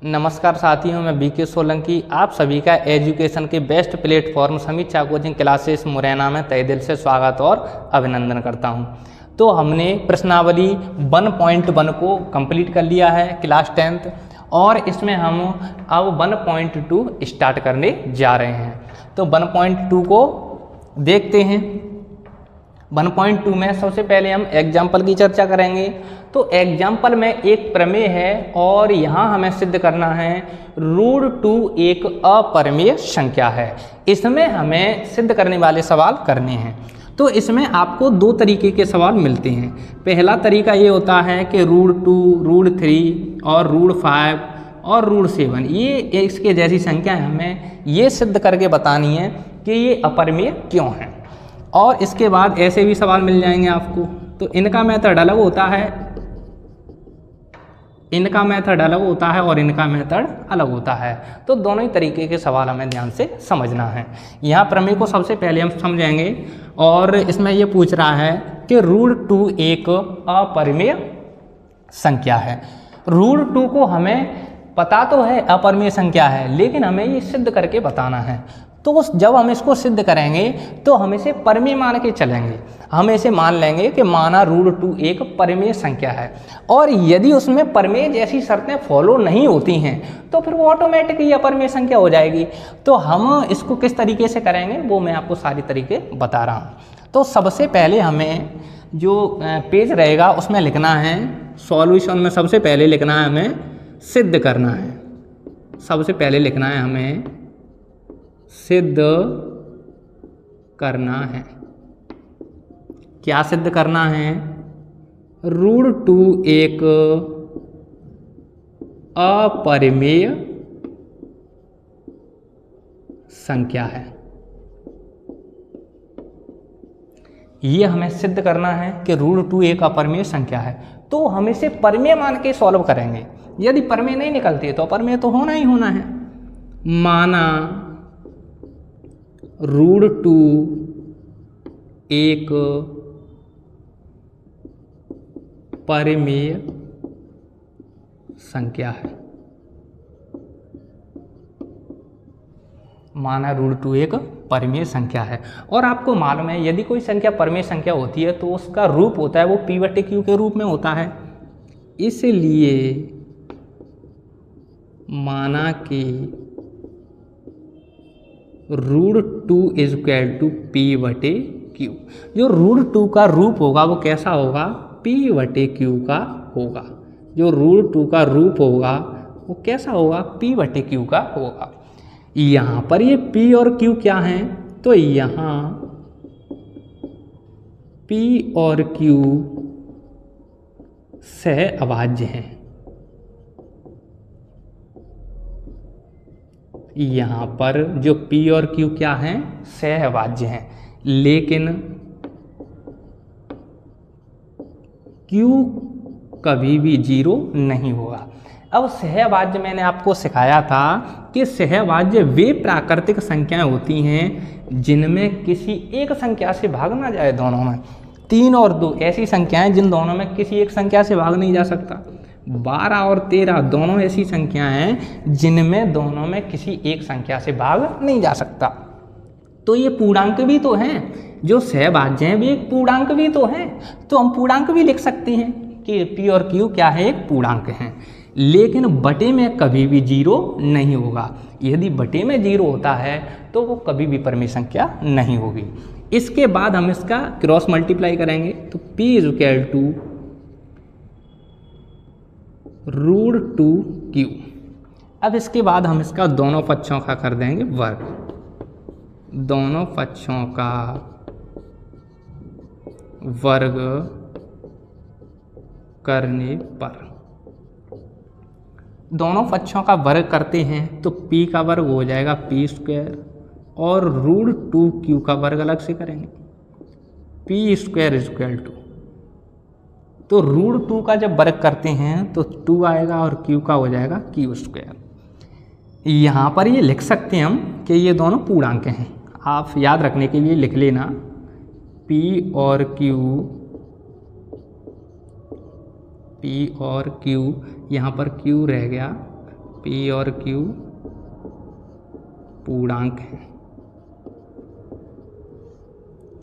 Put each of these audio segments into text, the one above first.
नमस्कार साथियों, मैं बीके सोलंकी आप सभी का एजुकेशन के बेस्ट प्लेटफॉर्म समीक्षा कोचिंग क्लासेस मुरैना में तहे दिल से स्वागत और अभिनंदन करता हूं। तो हमने प्रश्नावली 1.1 को कंप्लीट कर लिया है क्लास 10th और इसमें हम अब 1.2 स्टार्ट करने जा रहे हैं। तो 1.2 को देखते हैं। 1.2 में सबसे पहले हम एग्जाम्पल की चर्चा करेंगे। तो एग्जाम्पल में एक प्रमेय है और यहाँ हमें सिद्ध करना है √2 एक अपरिमेय संख्या है। इसमें हमें सिद्ध करने वाले सवाल करने हैं। तो इसमें आपको दो तरीके के सवाल मिलते हैं। पहला तरीका ये होता है कि √2, √3 और √5 और √7 ये इसके जैसी संख्या है, हमें ये सिद्ध करके बतानी है कि ये अपरिमेय क्यों है। और इसके बाद ऐसे भी सवाल मिल जाएंगे आपको। तो इनका मेथड अलग होता है, इनका मेथड अलग होता है और इनका मेथड अलग होता है। तो दोनों ही तरीके के सवाल हमें ध्यान से समझना है। यहाँ प्रमेय को सबसे पहले हम समझेंगे और इसमें ये पूछ रहा है कि √2 एक अपरिमेय संख्या है। √2 को हमें पता तो है अपरिमेय संख्या है, लेकिन हमें ये सिद्ध करके बताना है। तो जब हम इसको सिद्ध करेंगे तो हम इसे परिमेय मान के चलेंगे। हम इसे मान लेंगे कि माना √2 एक परिमेय संख्या है और यदि उसमें परिमेय जैसी शर्तें फॉलो नहीं होती हैं तो फिर वो ऑटोमेटिकली अपरिमेय संख्या हो जाएगी। तो हम इसको किस तरीके से करेंगे वो मैं आपको सारी तरीके बता रहा हूँ। तो सबसे पहले हमें जो पेज रहेगा उसमें लिखना है सॉल्यूशन में, सबसे पहले लिखना है हमें सिद्ध करना है। सबसे पहले लिखना है हमें सिद्ध करना है। क्या सिद्ध करना है? √2 एक अपरिमेय संख्या है। ये हमें सिद्ध करना है कि √2 एक अपरिमेय संख्या है। तो हम इसे परिमेय मान के सॉल्व करेंगे। यदि परिमेय नहीं निकलती है तो अपरिमेय तो होना ही होना है। माना √2 एक परिमेय संख्या है। माना √2 एक परिमेय संख्या है और आपको मालूम है यदि कोई संख्या परिमेय संख्या होती है तो उसका रूप होता है वो p/q के रूप में होता है। इसलिए माना कि √2 = p/q। जो √2 का रूप होगा वो कैसा होगा? p/q का होगा। जो √2 का रूप होगा वो कैसा होगा? p/q का होगा। यहाँ पर ये p और q क्या हैं? तो यहाँ p और q सहअभाज्य हैं। यहाँ पर जो p और q क्या हैं? सहअभाज्य हैं। लेकिन q कभी भी 0 नहीं होगा। अब सहअभाज्य मैंने आपको सिखाया था कि सहअभाज्य वे प्राकृतिक संख्याएं होती हैं जिनमें किसी एक संख्या से भाग ना जाए। दोनों में 3 और 2 ऐसी संख्याएं जिन दोनों में किसी एक संख्या से भाग नहीं जा सकता। 12 और 13 दोनों ऐसी संख्याएं हैं जिनमें दोनों में किसी एक संख्या से भाग नहीं जा सकता। तो ये पूर्णांक भी तो हैं, जो सहभाज्य हैं वे एक पूर्णांक भी तो हैं। तो हम पूर्णांक भी लिख सकते हैं कि p और q क्या है? एक पूर्णांक हैं। लेकिन बटे में कभी भी 0 नहीं होगा। यदि बटे में 0 होता है तो वो कभी भी परिमेय संख्या नहीं होगी। इसके बाद हम इसका क्रॉस मल्टीप्लाई करेंगे तो p = √2q। अब इसके बाद हम इसका दोनों पक्षों का कर देंगे वर्ग। दोनों पक्षों का वर्ग करने पर, दोनों पक्षों का वर्ग करते हैं तो p का वर्ग हो जाएगा p² और √2q का वर्ग अलग से करेंगे p² = तो √2 का जब वर्ग करते हैं तो 2 आएगा और q का हो जाएगा q²। यहाँ पर ये लिख सकते हैं हम कि ये दोनों पूर्णांक हैं। आप याद रखने के लिए लिख लेना p और q P और Q, यहाँ पर Q रह गया पी और क्यू पूर्णांक हैं,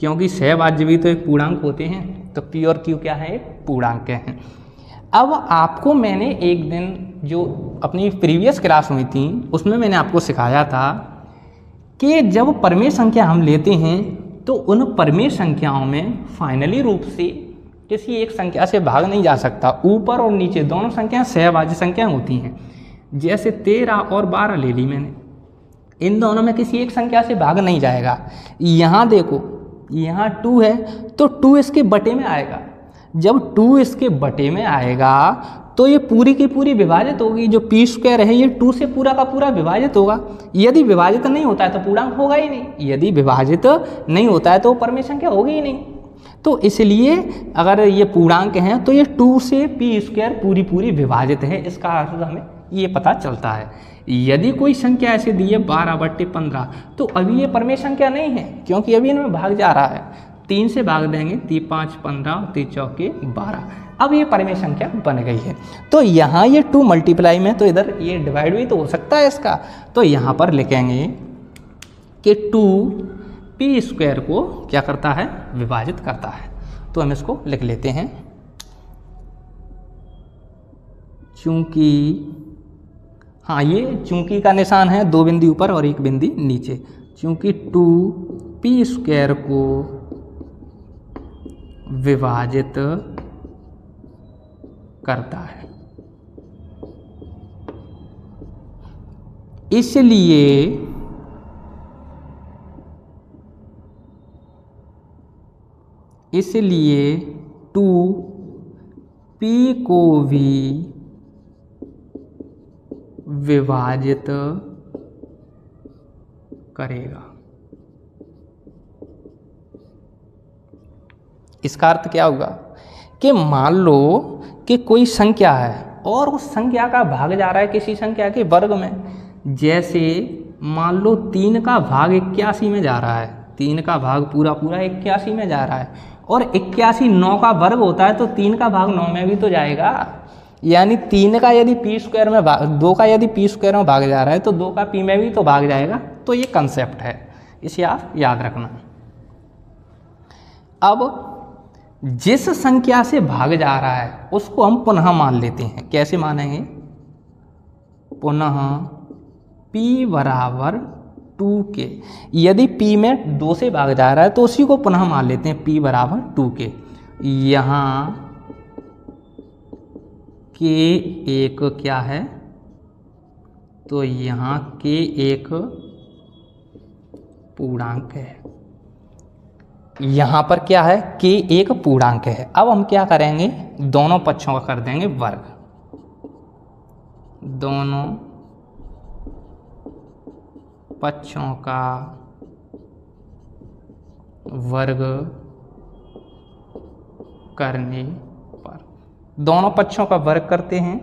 क्योंकि सहभाज्य भी तो एक पूर्णांक होते हैं, तो पी और क्यू क्या है, एक पूर्णांक हैं। अब आपको मैंने एक दिन जो अपनी प्रीवियस क्लास हुई थी उसमें मैंने आपको सिखाया था कि जब परमेय संख्या हम लेते हैं तो उन परमेय संख्याओं में फाइनली रूप से किसी एक संख्या से भाग नहीं जा सकता। ऊपर और नीचे दोनों संख्याएं सहभाज्य संख्याएं होती हैं। जैसे 13 और 12 ले ली मैंने, इन दोनों में किसी एक संख्या से भाग नहीं जाएगा। यहाँ देखो, यहाँ 2 है तो 2 इसके बटे में आएगा। जब 2 इसके बटे में आएगा तो ये पूरी की पूरी विभाजित होगी। जो पी स्क्वायर है ये 2 से पूरा का पूरा विभाजित होगा। यदि विभाजित नहीं होता है तो पूर्णांक होगा ही नहीं, यदि विभाजित नहीं होता है तो परमेय संख्या होगी ही नहीं। तो इसलिए अगर ये पूर्णांक हैं तो ये 2 से पी स्क्वायर पूरी पूरी विभाजित है, इसका अर्थ हमें ये पता चलता है। यदि कोई संख्या ऐसे दी है 12/15 तो अभी ये परमेय संख्या नहीं है, क्योंकि अभी इनमें भाग जा रहा है। 3 से भाग देंगे, 3 5 15, 3 चौके 12, अब ये परमेय संख्या बन गई है। तो यहाँ ये 2 मल्टीप्लाई में, तो इधर ये डिवाइड भी तो हो सकता है इसका, तो यहाँ पर लिखेंगे कि 2 पी स्क्वायर को क्या करता है, विभाजित करता है। तो हम इसको लिख लेते हैं, चूंकि हाँ ये चूंकि का निशान है, 2 बिंदी ऊपर और 1 बिंदी नीचे। चूंकि 2 पी स्क्वायर को विभाजित करता है, इसलिए 2 पी को भी विभाजित करेगा। इसका अर्थ क्या होगा कि मान लो कि कोई संख्या है और उस संख्या का भाग जा रहा है किसी संख्या के वर्ग में। जैसे मान लो 3 का भाग 81 में जा रहा है, 3 का भाग पूरा पूरा 81 में जा रहा है, और 81 9 का वर्ग होता है तो 3 का भाग 9 में भी तो जाएगा। यानी 3 का यदि पी स्क्वायर में 2 का यदि पी स्क्वायर में भाग जा रहा है तो 2 का पी में भी तो भाग जाएगा। तो ये कंसेप्ट है, इसे आप याद रखना। अब जिस संख्या से भाग जा रहा है उसको हम पुनः मान लेते हैं। कैसे मानेंगे, पुनः p बराबर 2k। यदि p में 2 से भाग जा रहा है तो उसी को पुनः मान लेते हैं, p बराबर 2k। यहाँ k एक क्या है, तो यहाँ k एक पूर्णांक है। यहाँ पर क्या है, k एक पूर्णांक है। अब हम क्या करेंगे, दोनों पक्षों का कर देंगे वर्ग। दोनों पक्षों का वर्ग करने पर, दोनों पक्षों का वर्ग करते हैं।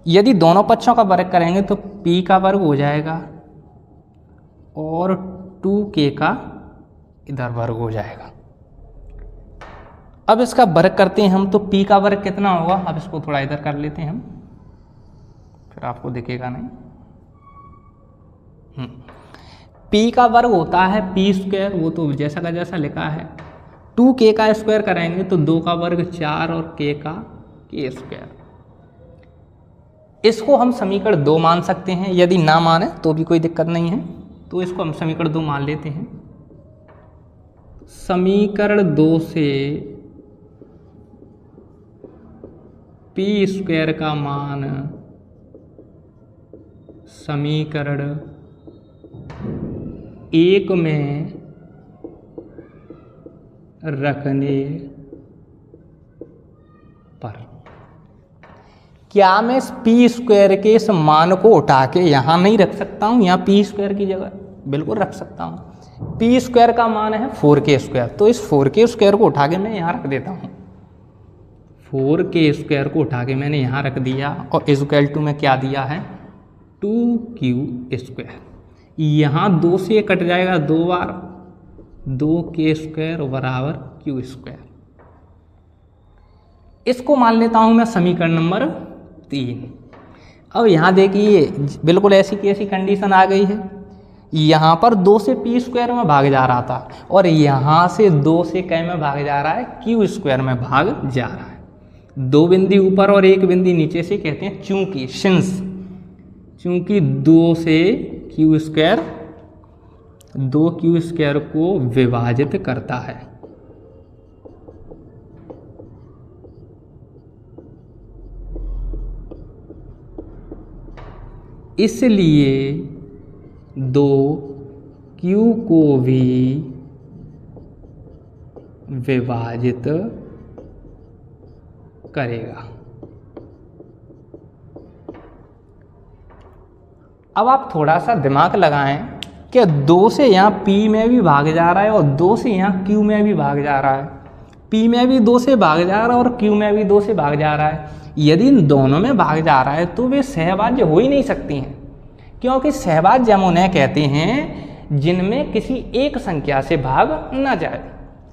यदि दोनों पक्षों का वर्ग करेंगे तो p का वर्ग हो जाएगा और 2k का इधर वर्ग हो जाएगा। अब इसका वर्ग करते हैं हम, तो p का वर्ग कितना होगा। अब इसको थोड़ा इधर कर लेते हैं हम, फिर आपको दिखेगा नहीं। p का वर्ग होता है p स्क्वायर, वो तो जैसा का जैसा लिखा है। 2k का स्क्वायर करेंगे तो 2 का वर्ग 4 और k का k स्क्वायर। इसको हम समीकरण 2 मान सकते हैं, यदि ना माने तो भी कोई दिक्कत नहीं है, तो इसको हम समीकरण 2 मान लेते हैं। समीकरण 2 से p स्क्वायर का मान समीकरण 1 में रखने पर, क्या मैं इस p स्क्वायर के इस मान को उठा के यहाँ नहीं रख सकता हूँ, यहाँ p स्क्वायर की जगह बिल्कुल रख सकता हूँ। p स्क्वायर का मान है 4k स्क्वायर, तो इस 4k स्क्वायर को उठा के मैं यहाँ रख देता हूँ। 4k स्क्वायर को उठा के मैंने यहाँ रख दिया और इक्वल टू में क्या दिया है, 2q स्क्वायर। यहाँ 2 से कट जाएगा 2 बार, 2k स्क्वायर बराबर q स्क्वायर। इसको मान लेता हूँ मैं समीकरण नंबर 3। अब यहाँ देखिए बिल्कुल ऐसी की ऐसी कंडीशन आ गई है, यहाँ पर 2 से p स्क्वायर में भाग जा रहा था और यहाँ से 2 से कै में भाग जा रहा है, q स्क्वायर में भाग जा रहा है। 2 बिंदी ऊपर और 1 बिंदी नीचे से कहते हैं चूंकि, सिंस, चूंकि 2 से q स्क्वायर 2q स्क्वायर को विभाजित करता है, इसलिए 2q को भी विभाजित करेगा। अब आप थोड़ा सा दिमाग लगाएं कि 2 से यहाँ p में भी भाग जा रहा है और 2 से यहाँ q में भी भाग जा रहा है, p में भी 2 से भाग जा रहा है और q में भी 2 से भाग जा रहा है। यदि इन दोनों में भाग जा रहा है तो वे सहभाज्य हो ही नहीं सकती हैं, क्योंकि सहभाज्य हम उन्हें कहते हैं जिनमें किसी एक संख्या से भाग न जाए।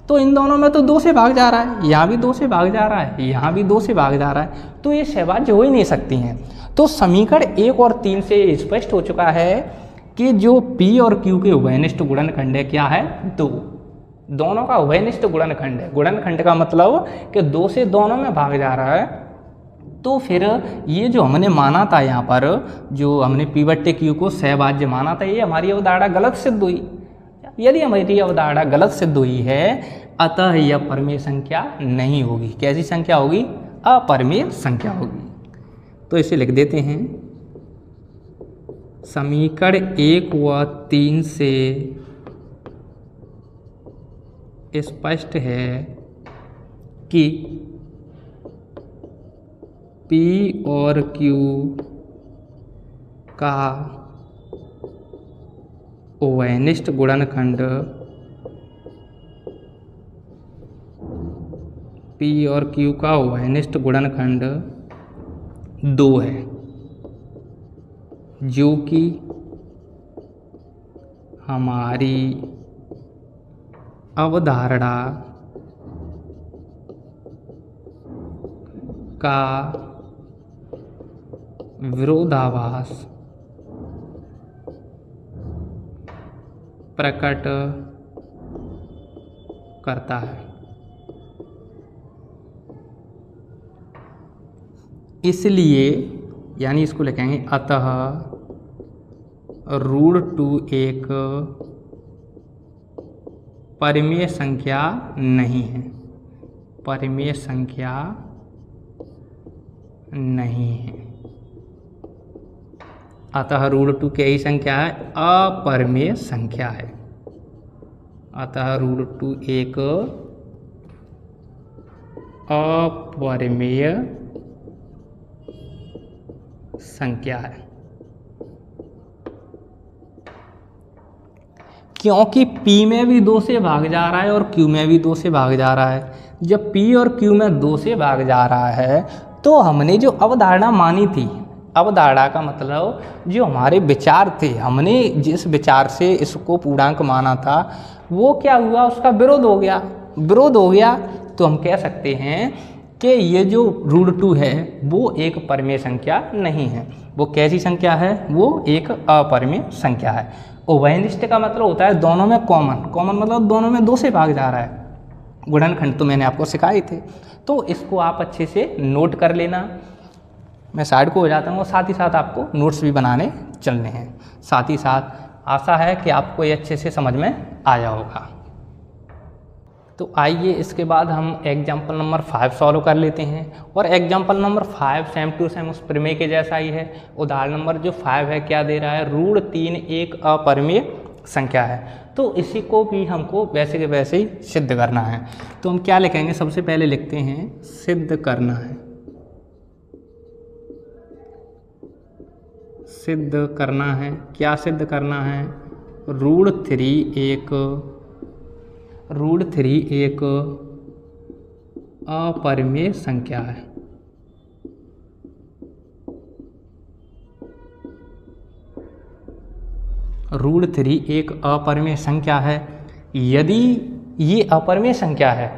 तो इन दोनों में तो 2 से भाग जा रहा है, यहाँ भी 2 से भाग जा रहा है, यहाँ भी 2 से भाग जा रहा है, तो ये सहभाज्य हो ही नहीं सकती हैं। तो समीकरण 1 और 3 से स्पष्ट हो चुका है कि जो p और q के उभयनिष्ठ गुणनखंड है क्या है, 2। दोनों का उभयनिष्ठ गुणनखंड है। गुणनखंड का मतलब कि 2 से दोनों में भाग जा रहा है। तो फिर ये जो हमने माना था, यहाँ पर जो हमने p बट्टे q को सहभाज्य माना था, ये हमारी अवधारणा गलत सिद्ध हुई। यदि हमारी अवधारणा गलत सिद्ध हुई है, अतः यह परिमेय संख्या नहीं होगी। कैसी संख्या होगी? अपरिमेय संख्या होगी। तो इसे लिख देते हैं, समीकरण 1 व 3 से स्पष्ट है कि p और q का उभयनिष्ठ गुणनखंड p और q का उभयनिष्ठ गुणनखंड 2 है, जो कि हमारी अवधारणा का विरोधाभास प्रकट करता है। इसलिए यानी इसको लिखेंगे, अतः √2 एक परिमेय संख्या नहीं है, परिमेय संख्या नहीं है। अतः √2 क्या ही संख्या है? अपरिमेय संख्या है। अतः √2 एक अपरिमेय संख्या है, क्योंकि p में भी 2 से भाग जा रहा है और q में भी 2 से भाग जा रहा है। जब p और q में 2 से भाग जा रहा है तो हमने जो अवधारणा मानी थी, अवधारणा का मतलब जो हमारे विचार थे, हमने जिस विचार से इसको पूर्णांक माना था, वो क्या हुआ? उसका विरोध हो गया। विरोध हो गया तो हम कह सकते हैं कि ये जो √2 है वो एक परिमेय संख्या नहीं है। वो कैसी संख्या है? वो एक अपरिमेय संख्या है। उभयनिष्ठ का मतलब होता है दोनों में कॉमन, कॉमन मतलब दोनों में 2 से भाग जा रहा है। गुणनखंड तो मैंने आपको सिखाए थे, तो इसको आप अच्छे से नोट कर लेना। मैं साइड को हो जाता हूँ और साथ ही साथ आपको नोट्स भी बनाने चलने हैं। साथ ही साथ आशा है कि आपको ये अच्छे से समझ में आया होगा। तो आइए इसके बाद हम एग्जाम्पल नंबर 5 सॉल्व कर लेते हैं। और example number 5 same to same उस प्रमेय के जैसा ही है। उदाहरण नंबर जो 5 है क्या दे रहा है? √3 एक अपरिमेय संख्या है। तो इसी को भी हमको वैसे के वैसे ही सिद्ध करना है। तो हम क्या लिखेंगे? सबसे पहले लिखते हैं सिद्ध करना है। सिद्ध करना है, क्या सिद्ध करना है? √3 एक अपरिमेय संख्या है। √3 एक अपरिमेय संख्या है। यदि ये अपरिमेय संख्या है,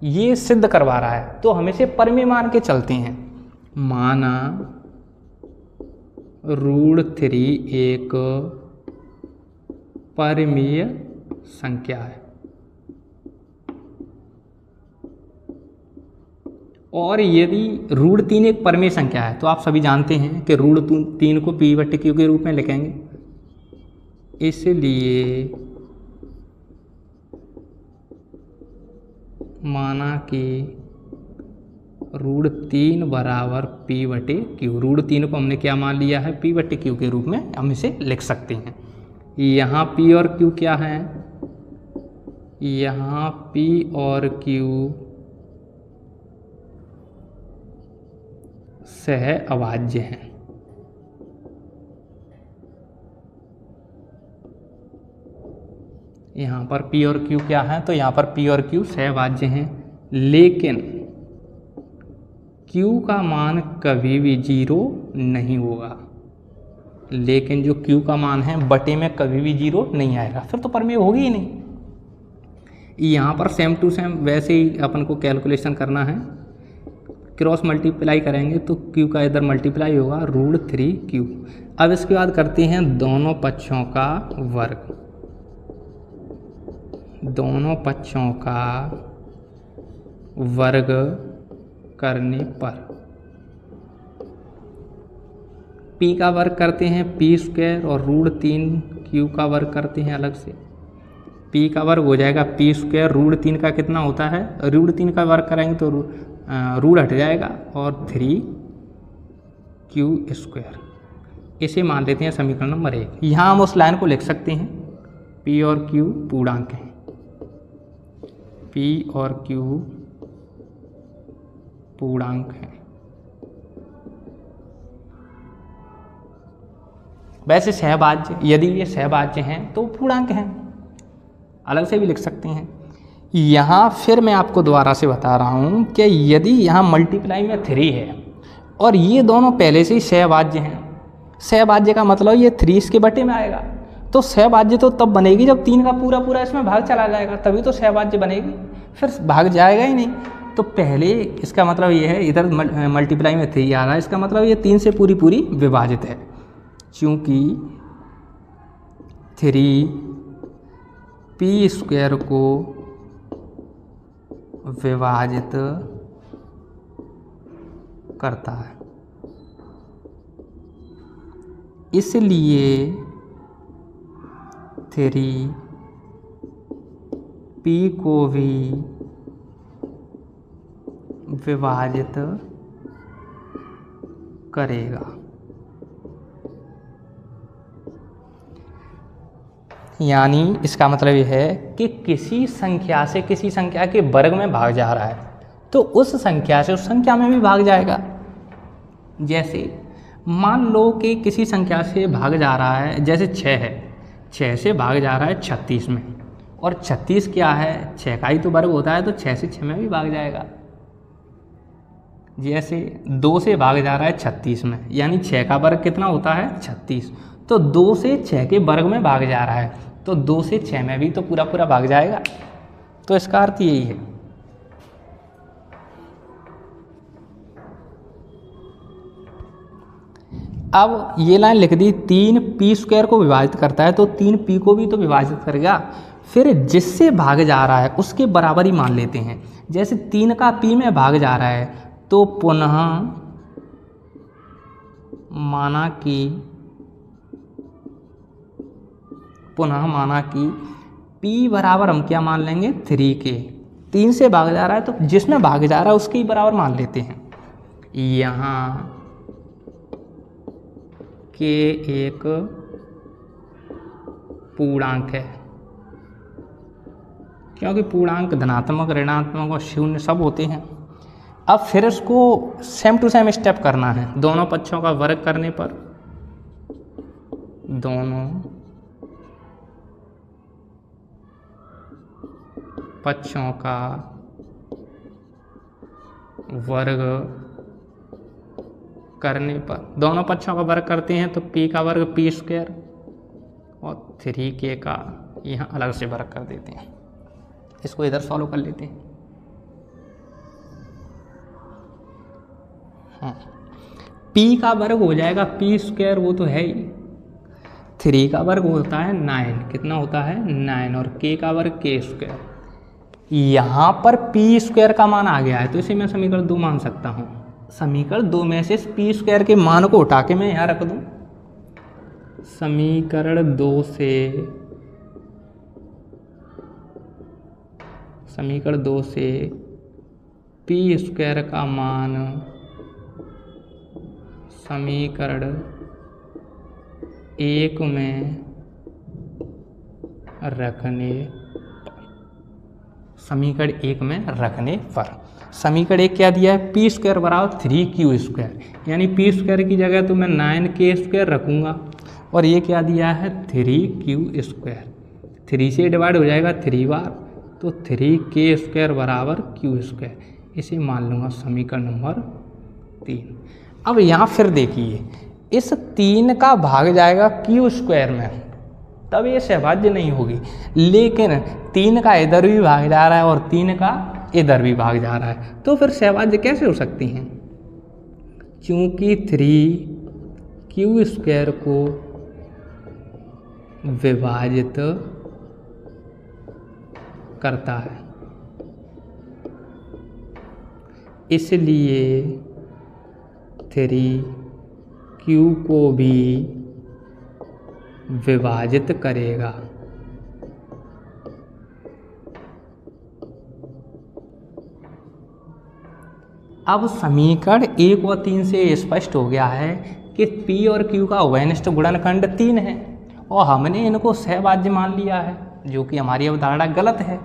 ये सिद्ध करवा रहा है, तो हम इसे परिमेय मान के चलते हैं। माना √3 एक परिमेय संख्या है। और यदि √3 एक परिमेय संख्या है तो आप सभी जानते हैं कि √3 को P/Q के रूप में लिखेंगे। इसलिए माना कि √3 बराबर P/Q। √3 को हमने क्या मान लिया है? P/Q के रूप में हम इसे लिख सकते हैं। यहाँ P और Q क्या है? यहाँ P और Q सह अभाज्य हैं। यहाँ पर P और Q क्या है? तो यहाँ पर P और Q सह अभाज्य हैं, लेकिन Q का मान कभी भी 0 नहीं होगा। लेकिन जो Q का मान है बटे में कभी भी 0 नहीं आएगा, फिर तो परिमेय होगी ही नहीं। यहाँ पर सेम टू सेम वैसे ही अपन को कैलकुलेशन करना है। क्रॉस मल्टीप्लाई करेंगे तो Q का इधर मल्टीप्लाई होगा √3Q। अब इसके बाद करते हैं दोनों पक्षों का वर्ग। दोनों पक्षों का वर्ग करने पर P का वर्ग करते हैं P² और √3Q का वर्ग करते हैं अलग से। P का वर्ग हो जाएगा P², √3 का कितना होता है? √3 का वर्ग करेंगे तो रूट हट जाएगा और 3Q²। इसे मान लेते हैं समीकरण नंबर 1। यहाँ हम उस लाइन को लिख सकते हैं। P और Q पूर्णांक हैं। P और Q पूर्णांक हैं। वैसे सहभाज्य, यदि ये सहभाज्य हैं तो पूर्णांक हैं, अलग से भी लिख सकते हैं। यहाँ फिर मैं आपको दोबारा से बता रहा हूँ कि यदि यहाँ मल्टीप्लाई में 3 है और ये दोनों पहले से ही सहभाज्य हैं, सहभाज्य का मतलब ये 3 इसके बटे में आएगा, तो सहभाज्य तो तब बनेगी जब 3 का पूरा पूरा इसमें भाग चला जाएगा, तभी तो सहभाज्य बनेगी, फिर भाग जाएगा ही नहीं। तो पहले इसका मतलब ये है, इधर मल्टीप्लाई में 3 आ रहा है, इसका मतलब ये 3 से पूरी पूरी विभाजित है, क्योंकि 3P² को विभाजित करता है। इसलिए 3P को भी विभाजित करेगा। यानी इसका मतलब यह है कि किसी संख्या से किसी संख्या के वर्ग में भाग जा रहा है तो उस संख्या से उस संख्या में भी भाग जाएगा। जैसे मान लो कि किसी संख्या से भाग जा रहा है, जैसे 6 है, 6 से भाग जा रहा है 36 में, और 36 क्या है? 6 का ही तो वर्ग होता है, तो 6 से 6 में भी भाग जाएगा। जैसे 2 से भाग जा रहा है 36 में, यानी 6 का वर्ग कितना होता है? 36, तो 2 से 6 के वर्ग में भाग जा रहा है, तो 2 से 6 में भी तो पूरा पूरा भाग जाएगा। तो इसका अर्थ यही है। अब ये लाइन लिख दी, 3P² को विभाजित करता है तो 3P को भी तो विभाजित करेगा। फिर जिससे भाग जा रहा है उसके बराबर ही मान लेते हैं। जैसे 3 का P में भाग जा रहा है तो पुनः माना कि P बराबर हम क्या मान लेंगे? 3 के। 3 से भाग जा रहा है तो जिसमें भाग जा रहा है उसके ही बराबर मान लेते हैं। यहाँ के एक पूर्णांक है, क्योंकि पूर्णांक धनात्मक, ऋणात्मक और शून्य सब होते हैं। अब फिर इसको सेम टू सेम स्टेप करना है। दोनों पक्षों का वर्ग करने पर, दोनों पक्षों का वर्ग करने पर, दोनों पक्षों का वर्ग करते हैं तो P का वर्ग P² और 3K का यहाँ अलग से वर्ग कर देते हैं। इसको इधर सॉल्व कर लेते हैं। पी का वर्ग हो जाएगा पी स्क्वायर, वो तो है ही। 3 का वर्ग होता है 9, कितना होता है 9, और के का वर्ग के स्क्वायर। यहाँ पर पी स्क्वायर का मान आ गया है, तो इसे मैं समीकरण 2 मान सकता हूँ। समीकरण 2 में से पी स्क्वायर के मान को उठा के मैं यहाँ रख दूँ। समीकरण 2 से पी स्क्वायर का मान समीकरण 1 में रखने पर समीकरण 1 क्या दिया है, पी स्क्वायर बराबर 3q स्क्वायर, यानी पी स्क्वायर की जगह तो मैं 9k स्क्वायर रखूँगा, और ये क्या दिया है 3q स्क्वायर। 3 से डिवाइड हो जाएगा 3 बार, तो 3k स्क्वायर बराबर q स्क्वायर, इसे मान लूँगा समीकरण नंबर 3। अब यहाँ फिर देखिए, इस 3 का भाग जाएगा q स्क्वायर में, तब ये सहभाज्य नहीं होगी, लेकिन 3 का इधर भी भाग जा रहा है और 3 का इधर भी भाग जा रहा है, तो फिर सहभाज्य कैसे हो सकती हैं? क्योंकि 3q स्क्वायर को विभाजित करता है, इसलिए 3q को भी विभाजित करेगा। अब समीकरण 1 और 3 से स्पष्ट हो गया है कि p और q का उभयनिष्ठ गुणनखंड 3 है, और हमने इनको सहभाज्य मान लिया है, जो कि हमारी अवधारणा गलत है।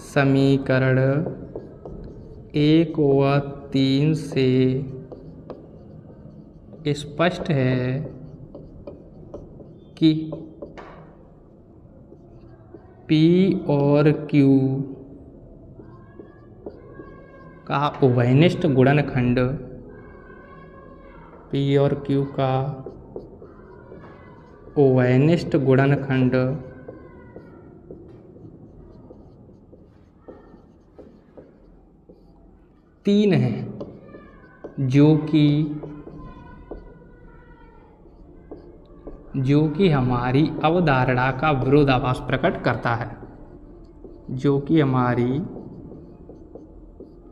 समीकरण 1 और 3 से स्पष्ट है कि P और Q का उभयनिष्ठ गुणनखंड, P और Q का उभयनिष्ठ गुणनखंड 3 है, जो कि हमारी अवधारणा का विरोधाभास प्रकट करता है, जो कि हमारी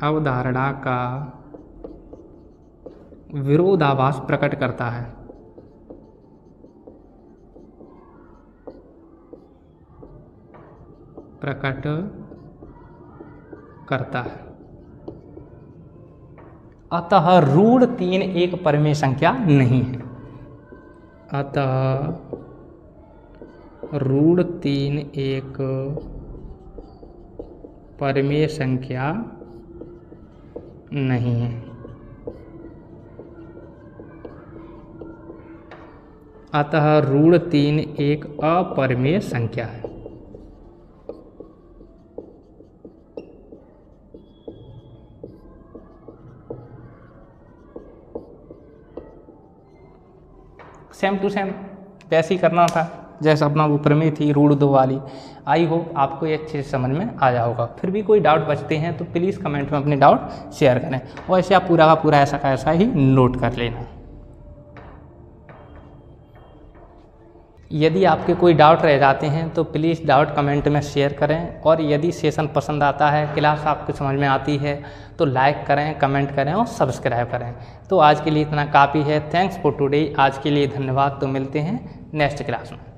अवधारणा का विरोधाभास प्रकट करता है। अतः ऋण 3 एक परिमेय संख्या नहीं है। अतः ऋण 3 एक परिमेय संख्या नहीं है। अतः ऋण 3 एक अपरिमेय संख्या है। सेम टू सेम वैसे ही करना था जैसे अपना वो प्रमेय थी ऋण 2 वाली। आई होप आपको ये अच्छे से समझ में आ जाए होगा। फिर भी कोई डाउट बचते हैं तो प्लीज़ कमेंट में अपने डाउट शेयर करें, और ऐसे आप पूरा का पूरा ऐसा का ऐसा ही नोट कर लेना। यदि आपके कोई डाउट रह जाते हैं तो प्लीज़ डाउट कमेंट में शेयर करें, और यदि सेशन पसंद आता है, क्लास आपको समझ में आती है तो लाइक करें, कमेंट करें और सब्सक्राइब करें। तो आज के लिए इतना काफ़ी है। Thanks for today. आज के लिए धन्यवाद। तो मिलते हैं नेक्स्ट क्लास में।